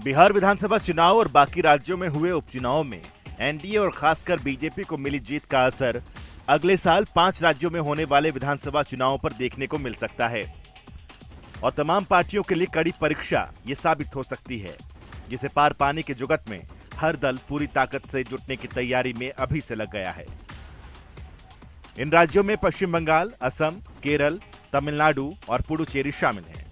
बिहार विधानसभा चुनाव और बाकी राज्यों में हुए उपचुनाव में एनडीए और खासकर बीजेपी को मिली जीत का असर अगले साल 5 राज्यों में होने वाले विधानसभा चुनावों पर देखने को मिल सकता है और तमाम पार्टियों के लिए कड़ी परीक्षा ये साबित हो सकती है, जिसे पार पाने के जुगत में हर दल पूरी ताकत से जुटने की तैयारी में अभी से लग गया है। इन राज्यों में पश्चिम बंगाल, असम, केरल, तमिलनाडु और पुडुचेरी शामिल हैं।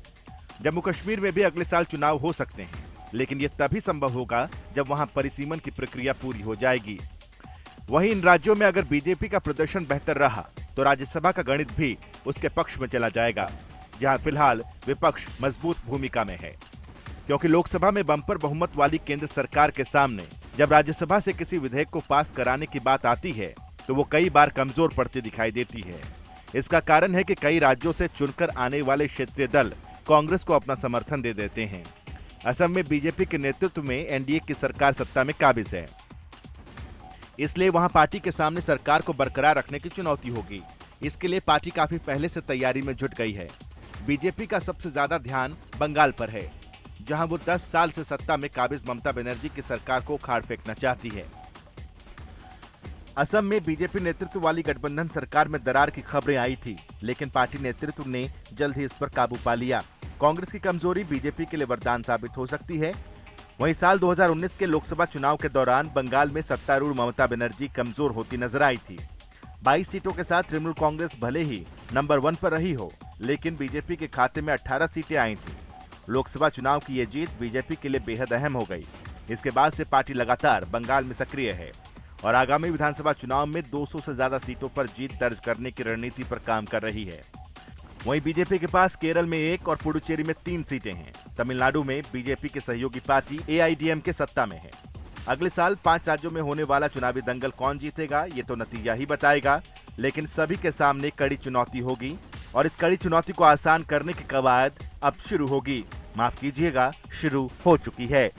जम्मू कश्मीर में भी अगले साल चुनाव हो सकते हैं, लेकिन यह तभी संभव होगा जब वहां परिसीमन की प्रक्रिया पूरी हो जाएगी। वहीं इन राज्यों में अगर बीजेपी का प्रदर्शन बेहतर रहा तो राज्यसभा का गणित भी उसके पक्ष में चला जाएगा, जहां फिलहाल विपक्ष मजबूत भूमिका में है, क्योंकि लोकसभा में बंपर बहुमत वाली केंद्र सरकार के सामने जब राज्यसभा से किसी विधेयक को पास कराने की बात आती है तो वो कई बार कमजोर पड़ती दिखाई देती है। इसका कारण है कि कई राज्यों से चुनकर आने वाले क्षेत्रीय दल कांग्रेस को अपना समर्थन दे देते हैं। असम में बीजेपी के नेतृत्व में एनडीए की सरकार सत्ता में काबिज है, इसलिए वहां पार्टी के सामने सरकार को बरकरार रखने की चुनौती होगी। इसके लिए पार्टी काफी पहले से तैयारी में जुट गई है। बीजेपी का सबसे ज्यादा ध्यान बंगाल पर है, जहां वो 10 साल से सत्ता में काबिज ममता बनर्जी की सरकार को उखाड़ फेंकना चाहती है। असम में बीजेपी नेतृत्व वाली गठबंधन सरकार में दरार की खबरें आई थी, लेकिन पार्टी नेतृत्व ने जल्द ही इस पर काबू पा लिया। कांग्रेस की कमजोरी बीजेपी के लिए वरदान साबित हो सकती है। वहीं साल 2019 के लोकसभा चुनाव के दौरान बंगाल में सत्तारूढ़ ममता बनर्जी कमजोर होती नजर आई थी। 22 सीटों के साथ तृणमूल कांग्रेस भले ही नंबर 1 पर रही हो, लेकिन बीजेपी के खाते में 18 सीटें आई थी। लोकसभा चुनाव की ये जीत बीजेपी के लिए बेहद अहम हो गई। इसके बाद से पार्टी लगातार बंगाल में सक्रिय है और आगामी विधानसभा चुनाव में 200 से ज्यादा सीटों पर जीत दर्ज करने की रणनीति पर काम कर रही है। वहीं बीजेपी के पास केरल में 1 और पुडुचेरी में 3 सीटें हैं। तमिलनाडु में बीजेपी के सहयोगी पार्टी एआईडीएमके सत्ता में है। अगले साल 5 राज्यों में होने वाला चुनावी दंगल कौन जीतेगा ये तो नतीजा ही बताएगा, लेकिन सभी के सामने कड़ी चुनौती होगी और इस कड़ी चुनौती को आसान करने की कवायद अब शुरू होगी। माफ कीजिएगा, शुरू हो चुकी है।